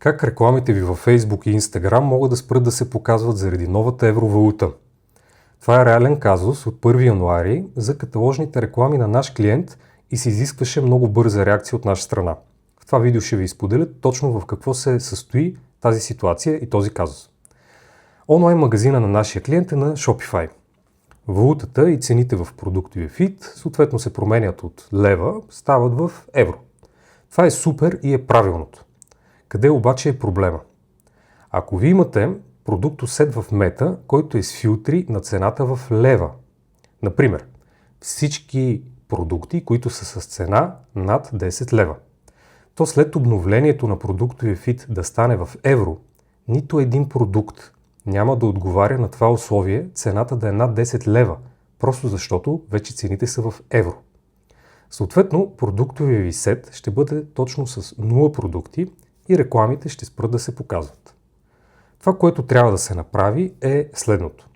Как рекламите ви във Facebook и Instagram могат да спрат да се показват заради новата евровалута? Това е реален казус от 1 януари за каталожните реклами на наш клиент и се изискваше много бърза реакция от наша страна. В това видео ще ви споделя точно в какво се състои тази ситуация и този казус. Онлайн магазина на нашия клиент е на Shopify. Валутата и цените в продуктовия фид съответно се променят от лева, стават в евро. Това е супер и е правилното. Къде обаче е проблема? Ако ви имате продуктосет в мета, който е с филтри на цената в лева, например, всички продукти, които са с цена над 10 лева, то след обновлението на продуктовия фид да стане в евро, нито един продукт няма да отговаря на това условие цената да е над 10 лева, просто защото вече цените са в евро. Съответно, продуктовия ви сет ще бъде точно с 0 продукти и рекламите ще спрат да се показват. Това, което трябва да се направи е следното.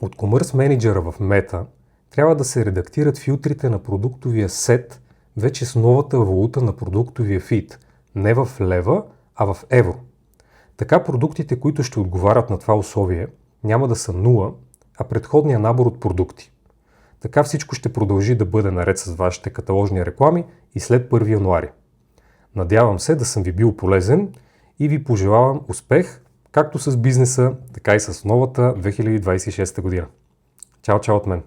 От Commerce Manager в Meta трябва да се редактират филтрите на продуктовия сет вече с новата валута на продуктовия фид, не в лева, а в евро. Така продуктите, които ще отговарят на това условие, няма да са 0, а предходния набор от продукти. Така всичко ще продължи да бъде наред с вашите каталожни реклами и след 1 януари. Надявам се да съм ви бил полезен и ви пожелавам успех както с бизнеса, така и с новата 2026 година. Чао от мен!